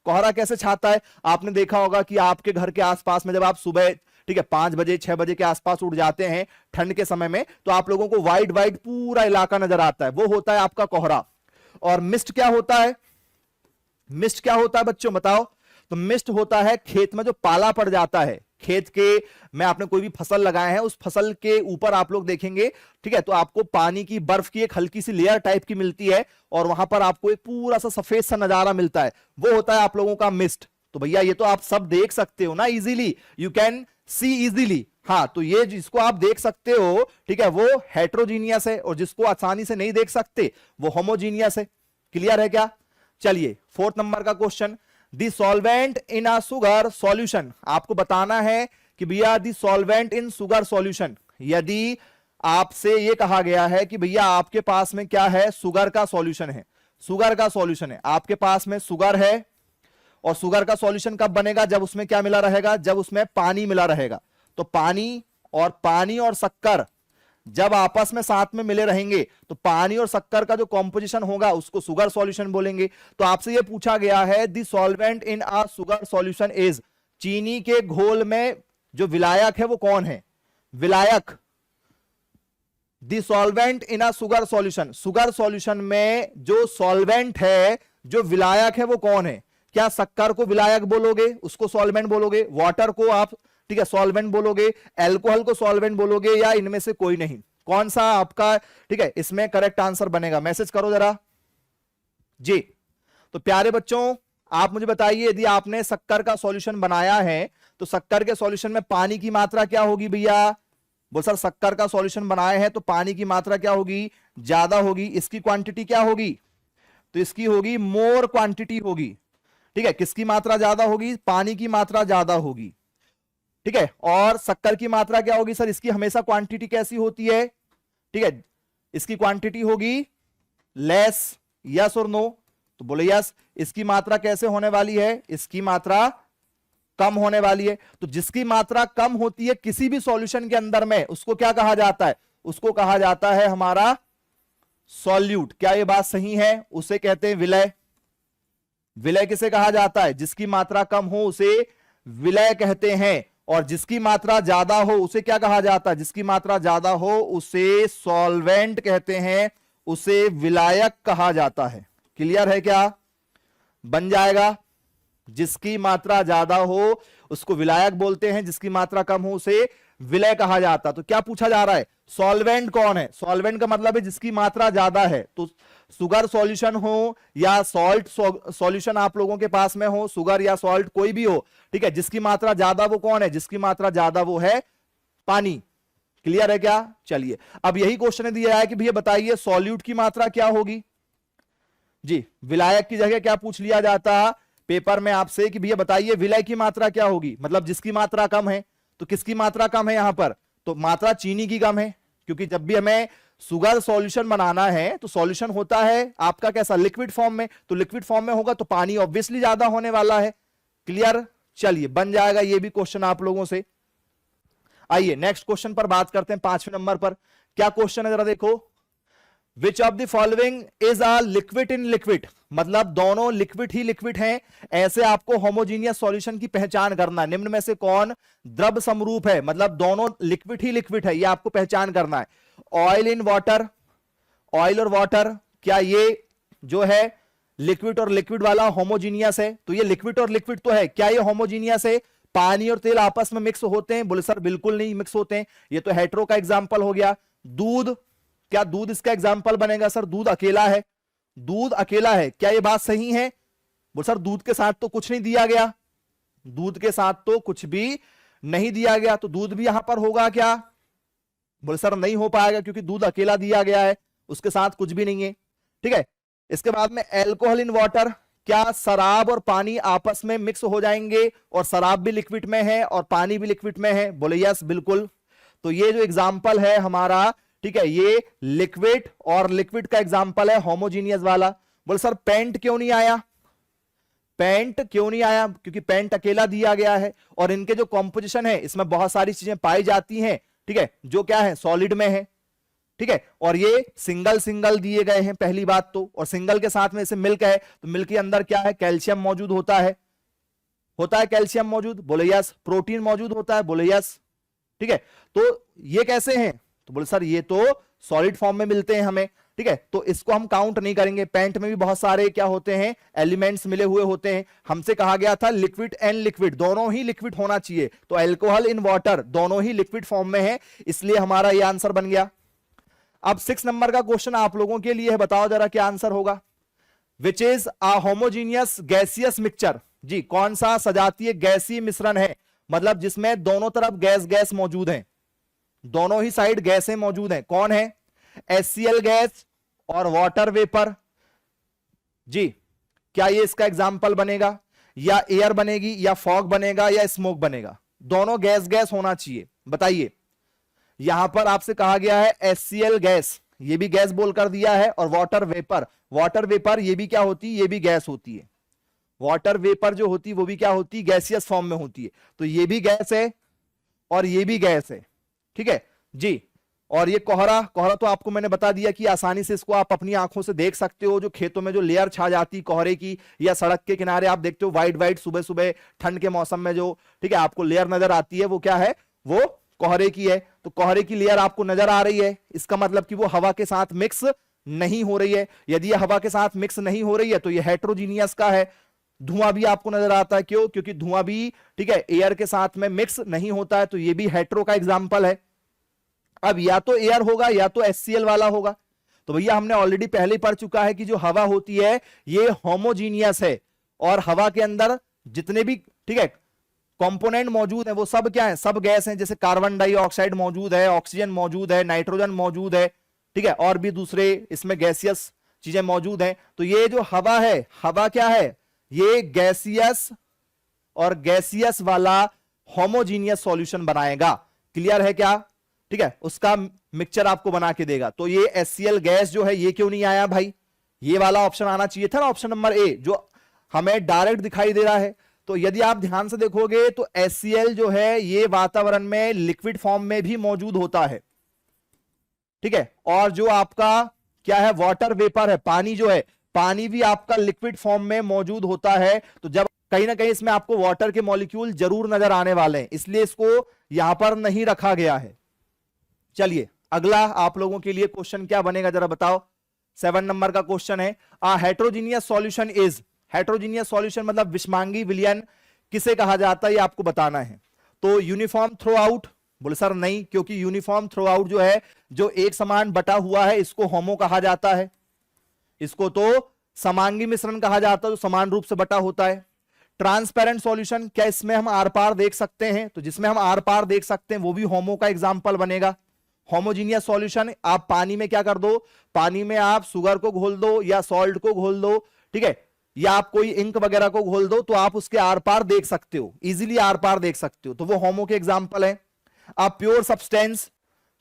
कोहरा कैसे छाता है, आपने देखा होगा कि आपके घर के आसपास में जब आप सुबह, ठीक है, 5 बजे 6 बजे के आसपास उठ जाते हैं ठंड के समय में, तो आप लोगों को वाइट वाइट पूरा इलाका नजर आता है, वो होता है आपका कोहरा। और मिस्ट क्या होता है, मिस्ट क्या होता है बच्चों बताओ, तो मिस्ट होता है खेत में जो पाला पड़ जाता है, खेत के में आपने कोई भी फसल लगाए हैं, उस फसल के ऊपर आप लोग देखेंगे, ठीक है, तो आपको पानी की बर्फ की एक हल्की सी लेयर टाइप की मिलती है और वहां पर आपको एक पूरा सा सफेद सा नजारा मिलता है, वो होता है आप लोगों का मिस्ट। तो भैया ये तो आप सब देख सकते हो ना easily, you can see easily. हाँ, तो ये जिसको आप देख सकते हो, ठीक है, वो हेट्रोजीनियस है, और जिसको आसानी से नहीं देख सकते वो होमोजीनियस है। क्लियर है क्या। चलिए फोर्थ नंबर का question, the solvent in a sugar solution, आपको बताना है कि भैया the solvent in sugar solution. यदि आपसे ये कहा गया है कि भैया आपके पास में क्या है, सुगर का सॉल्यूशन है, सुगर का सॉल्यूशन है, आपके पास में सुगर है, और सुगर का सॉल्यूशन कब बनेगा, जब उसमें क्या मिला रहेगा, जब उसमें पानी मिला रहेगा। तो पानी और शक्कर जब आपस में साथ में मिले रहेंगे तो पानी और शक्कर का जो कॉम्पोजिशन होगा उसको सुगर सॉल्यूशन बोलेंगे। तो आपसे यह पूछा गया है the solvent in a sugar solution is, चीनी के घोल में जो विलायक है वो कौन है, विलायक। The solvent in a sugar solution, sugar solution में जो सॉल्वेंट है, जो विलायक है वो कौन है। क्या शक्कर को विलायक बोलोगे, उसको सॉल्वेंट बोलोगे, वाटर को आप, ठीक है, सॉल्वेंट बोलोगे, अल्कोहल को सॉल्वेंट बोलोगे, या इनमें से कोई नहीं, कौन सा आपका, ठीक है, इसमें करेक्ट आंसर बनेगा, मैसेज करो जरा जी। तो प्यारे बच्चों आप मुझे बताइए, यदि आपने शक्कर का सॉल्यूशन बनाया है तो शक्कर के सॉल्यूशन में पानी की मात्रा क्या होगी भैया, बोल सर शक्कर का सॉल्यूशन बनाए हैं तो पानी की मात्रा क्या होगी, ज्यादा होगी, इसकी क्वांटिटी क्या होगी, तो इसकी होगी मोर क्वांटिटी होगी। ठीक है, किसकी मात्रा ज्यादा होगी, पानी की मात्रा ज्यादा होगी। ठीक है, और शक्कर की मात्रा क्या होगी सर, इसकी हमेशा क्वांटिटी कैसी होती है, ठीक है, इसकी क्वांटिटी होगी लेस, यस और नो, तो बोले यस। इसकी मात्रा कैसे होने वाली है, इसकी मात्रा कम होने वाली है। तो जिसकी मात्रा कम होती है किसी भी सॉल्यूशन के अंदर में, उसको क्या कहा जाता है, उसको कहा जाता है हमारा सॉल्यूट। क्या ये बात सही है, उसे कहते हैं विलय। विलय किसे कहा जाता है, जिसकी मात्रा कम हो उसे विलय कहते हैं, और जिसकी मात्रा ज्यादा हो उसे क्या कहा जाता है, जिसकी मात्रा ज्यादा हो उसे सॉल्वेंट कहते हैं, उसे विलायक कहा जाता है। क्लियर है क्या, बन जाएगा, जिसकी मात्रा ज्यादा हो उसको विलायक बोलते हैं, जिसकी मात्रा कम हो उसे विलय कहा जाता। तो क्या पूछा जा रहा है, सॉल्वेंट कौन है, सॉल्वेंट का मतलब है जिसकी मात्रा ज्यादा है। तो सुगर सॉल्यूशन हो या सॉल्ट सॉल्यूशन आप लोगों के पास में हो, सुगर या सॉल्ट कोई भी हो, ठीक है, जिसकी मात्रा ज्यादा वो कौन है, जिसकी मात्रा ज्यादा वो है पानी। क्लियर है क्या, चलिए अब यही क्वेश्चन दिया है कि भैया बताइए सॉल्यूट की मात्रा क्या होगी। जी, विलायक की जगह क्या पूछ लिया जाता पेपर में आपसे कि भैया बताइए विलय की मात्रा क्या होगी, मतलब जिसकी मात्रा कम है। तो किसकी मात्रा कम है यहां पर, तो मात्रा चीनी की कम है, क्योंकि जब भी हमें सुगर सॉल्यूशन बनाना है तो सॉल्यूशन होता है आपका कैसा, लिक्विड फॉर्म में, तो लिक्विड फॉर्म में होगा तो पानी ऑब्वियसली ज्यादा होने वाला है। क्लियर, चलिए बन जाएगा ये भी क्वेश्चन आप लोगों से। आइए नेक्स्ट क्वेश्चन पर बात करते हैं, 5वें नंबर पर क्या क्वेश्चन है जरा देखो। Which of the following is a liquid in liquid, मतलब दोनों लिक्विड ही लिक्विड हैं, ऐसे आपको होमोजीनियस सॉल्यूशन की पहचान करना है। निम्न में से कौन द्रव समरूप है, मतलब दोनों लिक्विड ही लिक्विड है, ये आपको पहचान करना है। ऑयल इन वाटर, ऑयल और वाटर, क्या ये जो है लिक्विड और लिक्विड वाला होमोजीनियस है, तो ये लिक्विड और लिक्विड तो है, क्या ये होमोजीनियस है, पानी और तेल आपस में मिक्स होते हैं, बोले सर बिल्कुल नहीं मिक्स होते हैं, ये तो हेटेरो का एग्जांपल हो गया। दूध, क्या दूध इसका एग्जांपल बनेगा, सर दूध अकेला है, दूध अकेला है, क्या ये बात सही है, बोल सर दूध के साथ तो कुछ नहीं दिया गया, दूध के साथ तो कुछ भी नहीं दिया गया, तो दूध भी यहां पर होगा क्या, बोले सर नहीं हो पाएगा क्योंकि दूध अकेला दिया गया है, उसके साथ कुछ भी नहीं है। ठीक है, इसके बाद में एल्कोहल इन वाटर, क्या शराब और पानी आपस में मिक्स हो जाएंगे, और शराब भी लिक्विड में है और पानी भी लिक्विड में है, बोले यस बिल्कुल। तो ये जो एग्जाम्पल है हमारा, ठीक है, ये लिक्विड और लिक्विड का एग्जाम्पल है होमोजीनियस वाला। बोले सर पेंट क्यों नहीं आया, पेंट क्यों नहीं आया, क्योंकि पेंट अकेला दिया गया है, और इनके जो कॉम्पोजिशन है इसमें बहुत सारी चीजें पाई जाती हैं, ठीक है, जो क्या है सॉलिड में है। ठीक है, और ये सिंगल सिंगल दिए गए हैं पहली बात तो, और सिंगल के साथ में इसे मिल्क है, तो मिल्क के अंदर क्या है, कैल्शियम मौजूद होता है कैल्शियम मौजूद, बोले यस। प्रोटीन मौजूद होता है, बोले यस। ठीक है, तो ये कैसे हैं, तो बोले सर ये तो सॉलिड फॉर्म में मिलते हैं हमें। ठीक है, तो इसको हम काउंट नहीं करेंगे। पेंट में भी बहुत सारे क्या होते हैं, एलिमेंट्स मिले हुए होते हैं। हमसे कहा गया था लिक्विड एंड लिक्विड दोनों ही लिक्विड होना चाहिए, तो अल्कोहल इन वाटर दोनों ही लिक्विड फॉर्म में है, इसलिए हमारा यह आंसर बन गया। अब 6 नंबर का क्वेश्चन आप लोगों के लिए है, बताओ जरा क्या आंसर होगा। Which is a homogeneous gaseous mixture, जी कौन सा सजातीय गैसीय मिश्रण है, मतलब जिसमें दोनों तरफ गैस गैस मौजूद है, दोनों ही साइड गैसें मौजूद हैं, कौन है, HCl गैस और वाटर वेपर। जी, क्या ये इसका एग्जाम्पल बनेगा, या एयर बनेगी, या फॉग बनेगा, या स्मोक बनेगा, दोनों गैस गैस होना चाहिए, बताइए। यहां पर आपसे कहा गया है HCl गैस, ये भी गैस बोलकर दिया है, और वाटर वेपर, वाटर वेपर ये भी क्या होती है, ये भी गैस होती है। वाटर वेपर जो होती है वो भी क्या होती है, गैसियस फॉर्म में होती है, तो ये भी गैस है और ये भी गैस है। ठीक है जी, और ये कोहरा, कोहरा तो आपको मैंने बता दिया कि आसानी से इसको आप अपनी आंखों से देख सकते हो, जो खेतों में जो लेयर छा जाती है कोहरे की, या सड़क के किनारे आप देखते हो व्हाइट व्हाइट सुबह सुबह ठंड के मौसम में जो, ठीक है, आपको लेयर नजर आती है, वो क्या है, वो कोहरे की है। तो कोहरे की लेयर आपको नजर आ रही है, इसका मतलब कि वो हवा के साथ मिक्स नहीं हो रही है। यदि ये हवा के साथ मिक्स नहीं हो रही है तो ये हेटेरोजीनियस का है। धुआं भी आपको नजर आता है, क्यों, क्योंकि धुआं भी, ठीक है, एयर के साथ में मिक्स नहीं होता है, तो ये भी हेटेरो का एग्जाम्पल है। अब या तो एयर होगा या तो HCl वाला होगा। तो भैया हमने ऑलरेडी पहले ही पढ़ चुका है कि जो हवा होती है ये होमोजीनियस है, और हवा के अंदर जितने भी, ठीक है, कंपोनेंट मौजूद है वो सब क्या है, सब गैस हैं। जैसे कार्बन डाइऑक्साइड मौजूद है, ऑक्सीजन मौजूद है, नाइट्रोजन मौजूद है, ठीक है, और भी दूसरे इसमें गैसियस चीजें मौजूद हैं। तो ये जो हवा है, हवा क्या है, ये गैसियस और गैसियस वाला होमोजीनियस सॉल्यूशन बनाएगा। क्लियर है क्या? ठीक है, उसका मिक्सचर आपको बना के देगा। तो ये HCl गैस जो है ये क्यों नहीं आया भाई? ये वाला ऑप्शन आना चाहिए था ना, ऑप्शन नंबर ए, जो हमें डायरेक्ट दिखाई दे रहा है। तो यदि आप ध्यान से देखोगे तो HCl जो है ये वातावरण में लिक्विड फॉर्म में भी मौजूद होता है। ठीक है, और जो आपका क्या है, वाटर वेपर है, पानी जो है, पानी भी आपका लिक्विड फॉर्म में मौजूद होता है। तो जब कहीं ना कहीं इसमें आपको वाटर के मॉलिक्यूल जरूर नजर आने वाले हैं, इसलिए इसको यहां पर नहीं रखा गया है। चलिए अगला आप लोगों के लिए क्वेश्चन क्या बनेगा जरा बताओ। 7 नंबर का क्वेश्चन है, heterogeneous solution is, heterogeneous solution मतलब विषमांगी विलयन किसे कहा जाता है ये आपको बताना है। तो यूनिफॉर्म थ्रो आउट, बोले सर नहीं, क्योंकि यूनिफॉर्म थ्रो आउट जो है, जो एक समान बटा हुआ है, इसको होमो कहा जाता है। इसको तो समांगी मिश्रण कहा जाता है, जो समान रूप से बटा होता है। ट्रांसपेरेंट सॉल्यूशन, क्या इसमें हम आर पार देख सकते हैं? तो जिसमें हम आर पार देख सकते हैं वो भी होमो का एग्जाम्पल बनेगा। होमोजीनियस सॉल्यूशन, आप पानी में क्या कर दो, पानी में आप शुगर को घोल दो या सॉल्ट को घोल दो, ठीक है, या आप कोई इंक वगैरह को घोल दो, तो आप उसके आर पार देख सकते हो, इजीली आर पार देख सकते हो, तो वो होमो के एग्जाम्पल है। अब प्योर सब्सटेंस,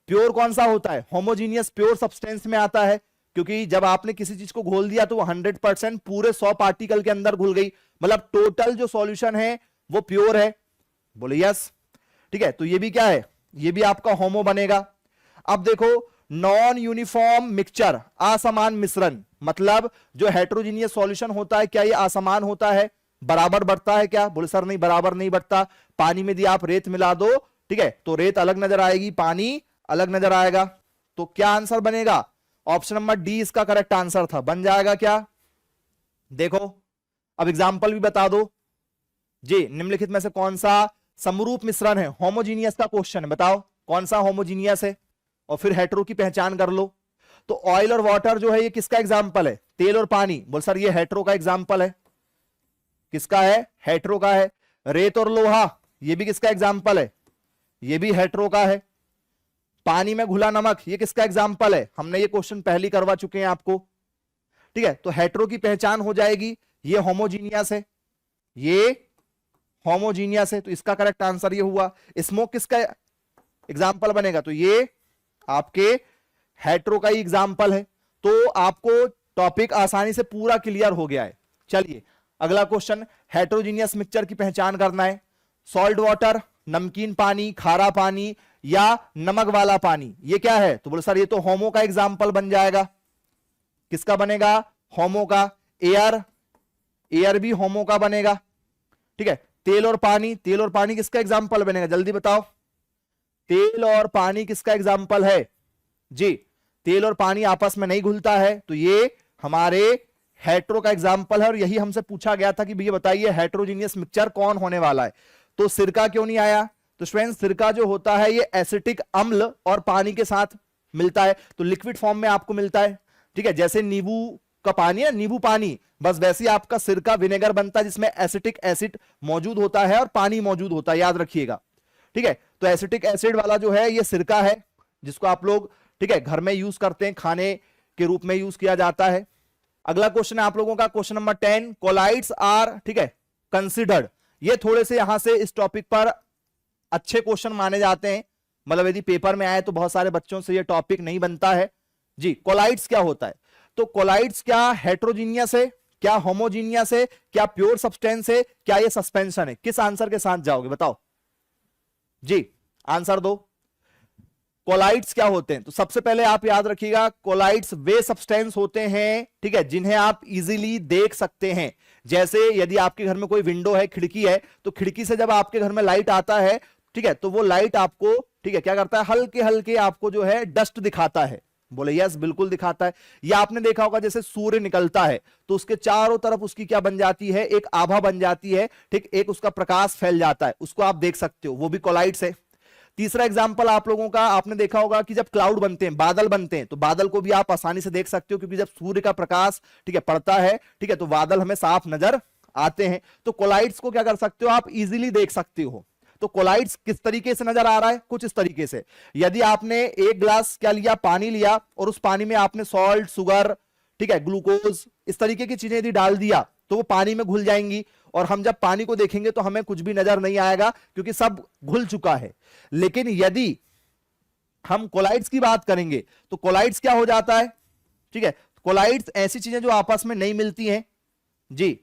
प्योर कौन सा होता है? होमोजीनियस प्योर सब्सटेंस में आता है, क्योंकि जब आपने किसी चीज को घोल दिया तो वो 100% पूरे 100 पार्टिकल के अंदर घुल गई, मतलब टोटल जो सॉल्यूशन है वो प्योर है। बोले यस, ठीक है, तो ये भी क्या है, ये भी आपका होमो बनेगा। अब देखो नॉन यूनिफॉर्म मिक्सचर, असमान मिश्रण, मतलब जो हेट्रोजीनियस सॉल्यूशन होता है क्या ये असमान होता है, बराबर बढ़ता है क्या? बोले सर नहीं, बराबर नहीं बढ़ता। पानी में यदि आप रेत मिला दो, ठीक है, तो रेत अलग नजर आएगी, पानी अलग नजर आएगा। तो क्या आंसर बनेगा? ऑप्शन नंबर डी इसका करेक्ट आंसर था। बन जाएगा क्या? देखो अब एग्जाम्पल भी बता दो जी, निम्नलिखित में से कौन सा समरूप मिश्रण है? होमोजीनियस का क्वेश्चन है, बताओ कौन सा होमोजीनियस है, और फिर हेट्रो की पहचान कर लो। तो ऑयल और वाटर जो है ये किसका एग्जाम्पल है? तेल और पानी। बोल सर ये हेट्रो का एग्जाम्पल है। किसका है? हेट्रो का है। रेत और लोहा, ये भी किसका एग्जाम्पल है? ये भी हेट्रो का है। पानी में घुला नमक, ये किसका एग्जाम्पल है? हमने ये क्वेश्चन पहले करवा चुके हैं आपको, ठीक है। तो हेट्रो की पहचान हो जाएगी, ये होमोजीनियस है, ये होमोजीनियस है, तो इसका करेक्ट आंसर ये हुआ। स्मोक किसका एग्जाम्पल बनेगा? तो ये आपके हेट्रो का ही एग्जाम्पल है। तो आपको टॉपिक आसानी से पूरा क्लियर हो गया है। चलिए अगला क्वेश्चन, हेट्रोजीनियस मिक्सचर की पहचान करना है। सॉल्ट वाटर, नमकीन पानी, खारा पानी या नमक वाला पानी, ये क्या है? तो बोले सर ये तो होमो का एग्जाम्पल बन जाएगा। किसका बनेगा? होमो का। एयर, एयर भी होमो का बनेगा, ठीक है। तेल और पानी, तेल और पानी किसका एग्जाम्पल बनेगा? जल्दी बताओ, तेल और पानी किसका एग्जाम्पल है? जी, तेल और पानी आपस में नहीं घुलता है, तो ये हमारे हेट्रो का एग्जाम्पल है। और यही हमसे पूछा गया था कि भैया बताइए हेट्रोजीनियस मिक्सचर कौन होने वाला है। तो सिरका क्यों नहीं आया? तो फ्रेंड्स सिरका जो होता है ये एसिटिक अम्ल और पानी के साथ मिलता है, तो लिक्विड फॉर्म में आपको मिलता है, ठीक है। जैसे नींबू का पानी है, नींबू पानी, बस वैसे ही आपका सिरका विनेगर बनता है जिसमें एसिटिक एसिड मौजूद होता है और पानी मौजूद होता है, याद रखिएगा, ठीक है। तो एसिटिक एसिड वाला जो है ये सिरका है, जिसको आप लोग, ठीक है, घर में यूज करते हैं, खाने के रूप में यूज किया जाता है। अगला क्वेश्चन है आप लोगों का क्वेश्चन नंबर 10, कोलाइड्स आर, ठीक है, कंसिडर्ड। ये थोड़े से यहां से इस टॉपिक पर अच्छे क्वेश्चन माने जाते हैं, मतलब यदि पेपर में आए तो बहुत सारे बच्चों से ये टॉपिक नहीं बनता है जी। कोलाइड्स क्या होता है? तो कोलाइड्स क्या हेट्रोजीनियस है, क्या होमोजीनियस है, क्या प्योर सब्सटेंस है, क्या ये सस्पेंशन है? किस आंसर के साथ जाओगे बताओ जी, आंसर दो। कोलाइड्स क्या होते हैं? तो सबसे पहले आप याद रखिएगा, कोलाइड्स वे सब्सटेंस होते हैं, ठीक है, जिन्हें आप इजीली देख सकते हैं। जैसे यदि आपके घर में कोई विंडो है, खिड़की है, तो खिड़की से जब आपके घर में लाइट आता है, ठीक है, तो वो लाइट आपको, ठीक है, क्या करता है, हल्के हल्के आपको जो है डस्ट दिखाता है। बोले यस, बिल्कुल दिखाता है। या आपने देखा होगा जैसे सूर्य निकलता है तो उसके चारों तरफ उसकी क्या बन जाती है, एक आभा बन जाती है, ठीक, एक उसका प्रकाश फैल जाता है, उसको आप देख सकते हो, वो भी कोलाइड्स है। तीसरा एग्जाम्पल आप लोगों का, आपने देखा होगा कि जब क्लाउड बनते हैं, बादल बनते हैं, तो बादल को भी आप आसानी से देख सकते हो, क्योंकि जब सूर्य का प्रकाश, ठीक है, पड़ता है, ठीक है, तो बादल हमें साफ नजर आते हैं। तो कोलाइड्स को क्या कर सकते हो आप, इजीली देख सकते हो। तो कोलाइड्स किस तरीके से नजर आ रहा है, कुछ इस तरीके से। यदि आपने एक ग्लास क्या लिया, पानी लिया, और उस पानी में आपने सॉल्ट, शुगर, ठीक है, ग्लूकोज, इस तरीके की चीजें यदि डाल दिया तो वो पानी में घुल जाएंगी, और हम जब पानी को देखेंगे तो हमें कुछ भी नजर नहीं आएगा क्योंकि सब घुल चुका है। लेकिन यदि हम कोलाइड्स की बात करेंगे तो कोलाइड्स क्या हो जाता है, ठीक है, कोलाइड्स ऐसी चीजें जो आपस में नहीं मिलती हैं जी।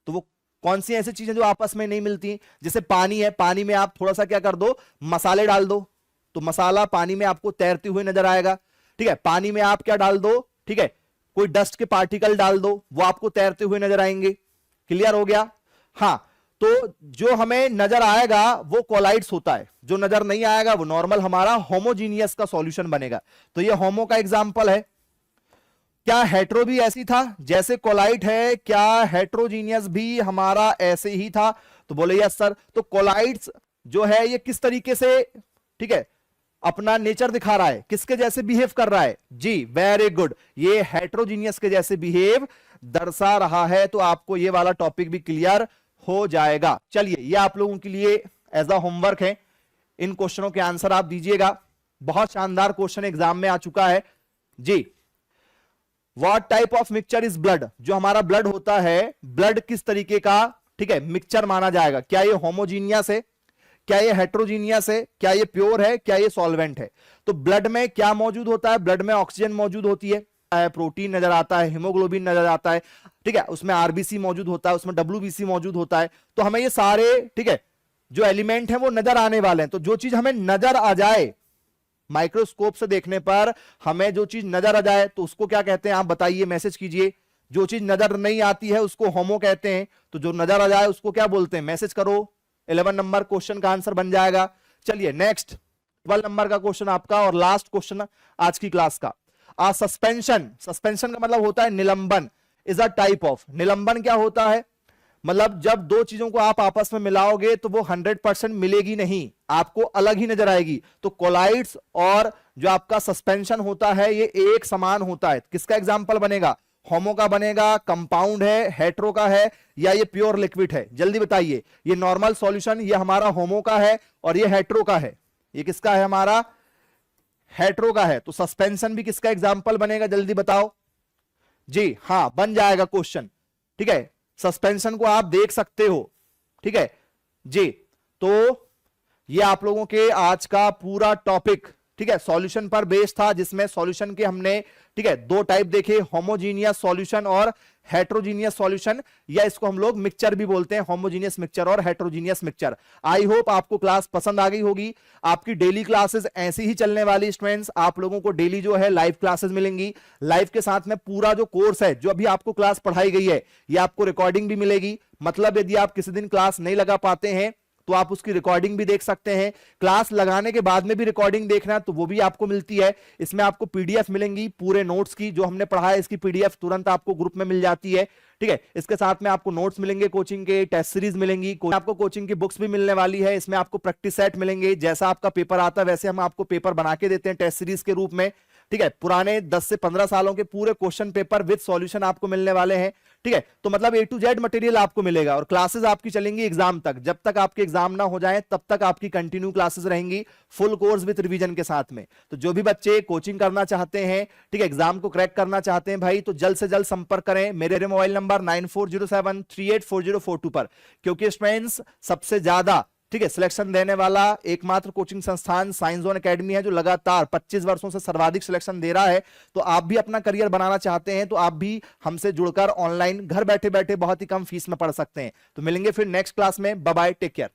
तो वो कौन सी ऐसी चीजें जो आपस में नहीं मिलती हैं? जैसे पानी है, पानी में आप थोड़ा सा क्या कर दो, मसाले डाल दो, तो मसाला पानी में आपको तैरते हुए नजर आएगा, ठीक है। पानी में आप क्या डाल दो, ठीक है, कोई डस्ट के पार्टिकल डाल दो, वो आपको तैरते हुए नजर आएंगे। क्लियर हो गया? हाँ, तो जो हमें नजर आएगा वो कोलाइड्स होता है, जो नजर नहीं आएगा वो नॉर्मल हमारा होमोजीनियस का सॉल्यूशन बनेगा। तो ये होमो का एग्जांपल है। क्या हेट्रो भी ऐसी था जैसे कोलाइड है? क्या हेट्रोजीनियस भी हमारा ऐसे ही था? तो बोले यस सर। तो कोलाइड्स जो है ये किस तरीके से, ठीक है, अपना नेचर दिखा रहा है, किसके जैसे बिहेव कर रहा है जी? वेरी गुड, ये हेट्रोजीनियस के जैसे बिहेव दर्शा रहा है। तो आपको ये वाला टॉपिक भी क्लियर हो जाएगा। चलिए, ये आप लोगों के लिए एज अ होमवर्क है, इन क्वेश्चनों के आंसर आप दीजिएगा। बहुत शानदार क्वेश्चन एग्जाम में आ चुका है जी। What type of mixture is blood? जो हमारा ब्लड होता है, ब्लड किस तरीके का, ठीक है, मिक्सचर माना जाएगा? क्या ये होमोजीनियस है, क्या ये हेट्रोजीनियस है, क्या ये प्योर है, क्या ये सॉल्वेंट है? तो ब्लड में क्या मौजूद होता है? ब्लड में ऑक्सीजन मौजूद होती है, प्रोटीन नजर आता है, हीमोग्लोबिन नजर आता है, ठीक है, उसमें आरबीसी मौजूद होता है, उसमें डब्ल्यूबीसी मौजूद होता है। तो हमें ये सारे, ठीक है, जो एलिमेंट है वो नजर आने वाले हैं। तो जो चीज हमें नजर आ जाए माइक्रोस्कोप से देखने पर, हमें जो चीज नजर आ जाए तो उसको क्या कहते हैं आप बताइए, मैसेज कीजिए। जो चीज नजर नहीं आती है उसको होमो कहते हैं, तो जो नजर आ जाए उसको क्या बोलते हैं? मैसेज करो। 11 नंबर क्वेश्चन का आंसर बन जाएगा। चलिए नेक्स्ट 12 नंबर का क्वेश्चन आपका और लास्ट क्वेश्चन आज की क्लास का। सस्पेंशन, सस्पेंशन का मतलब होता है निलंबन, इज अ टाइप ऑफ। निलंबन क्या होता है? मतलब जब दो चीजों को आप आपस में मिलाओगे तो वो 100% मिलेगी नहीं, आपको अलग ही नजर आएगी। तो कोलाइड्स और जो आपका सस्पेंशन होता है ये एक समान होता है। किसका एग्जांपल बनेगा? होमो का बनेगा, कंपाउंड है, हेट्रो का है, या ये प्योर लिक्विड है? जल्दी बताइए। ये नॉर्मल सॉल्यूशन ये हमारा होमो का है और ये हेट्रो का है। ये किसका है? हमारा हेट्रो का है। तो सस्पेंशन भी किसका एग्जांपल बनेगा? जल्दी बताओ जी। हाँ, बन जाएगा क्वेश्चन, ठीक है। सस्पेंशन को आप देख सकते हो, ठीक है जी। तो ये आप लोगों के आज का पूरा टॉपिक, ठीक है, सॉल्यूशन पर बेस्ड था, जिसमें सॉल्यूशन के हमने, ठीक है, दो टाइप देखे, होमोजीनियस सॉल्यूशन और हेट्रोजीनियस सॉल्यूशन, या इसको हम लोग मिक्सचर भी बोलते हैं, होमोजीनियस मिक्सचर और हेट्रोजीनियस मिक्सचर। आई होप आपको क्लास पसंद आ गई होगी। आपकी डेली क्लासेस ऐसी ही चलने वाली स्टूडेंट्स, आप लोगों को डेली जो है लाइव क्लासेस मिलेंगी। लाइव के साथ में पूरा जो कोर्स है, जो अभी आपको क्लास पढ़ाई गई है, ये आपको रिकॉर्डिंग भी मिलेगी। मतलब यदि आप किसी दिन क्लास नहीं लगा पाते हैं तो आप उसकी रिकॉर्डिंग भी देख सकते हैं। क्लास लगाने के बाद में भी रिकॉर्डिंग देखना तो वो भी आपको मिलती है। इसमें आपको पीडीएफ मिलेंगी पूरे नोट्स की, जो हमने पढ़ा है इसकी पीडीएफ तुरंत आपको ग्रुप में मिल जाती है, ठीक है। इसके साथ में आपको नोट्स मिलेंगे, कोचिंग के टेस्ट सीरीज मिलेंगी, आपको कोचिंग की बुक्स भी मिलने वाली है। इसमें आपको प्रैक्टिस सेट मिलेंगे, जैसा आपका पेपर आता है वैसे हम आपको पेपर बना के देते हैं टेस्ट सीरीज के रूप में, ठीक है। पुराने 10 से 15 सालों के पूरे क्वेश्चन पेपर विद सॉल्यूशन आपको मिलने वाले हैं, ठीक है। तो मतलब A to Z मटेरियल आपको मिलेगा और क्लासेस आपकी चलेंगी एग्जाम तक। जब तक आपके एग्जाम ना हो जाए तब तक आपकी कंटिन्यू क्लासेस रहेंगी, फुल कोर्स विद रिवीजन के साथ में। तो जो भी बच्चे कोचिंग करना चाहते हैं, ठीक है, एग्जाम को क्रैक करना चाहते हैं भाई, तो जल्द से जल्द संपर्क करें मेरे मोबाइल नंबर 9407384042 पर, क्योंकि स्टूडेंट्स सबसे ज्यादा, ठीक है, सिलेक्शन देने वाला एकमात्र कोचिंग संस्थान साइंस जोन एकेडमी है, जो लगातार 25 वर्षों से सर्वाधिक सिलेक्शन दे रहा है। तो आप भी अपना करियर बनाना चाहते हैं तो आप भी हमसे जुड़कर ऑनलाइन घर बैठे बैठे बहुत ही कम फीस में पढ़ सकते हैं। तो मिलेंगे फिर नेक्स्ट क्लास में। Bye bye, take care.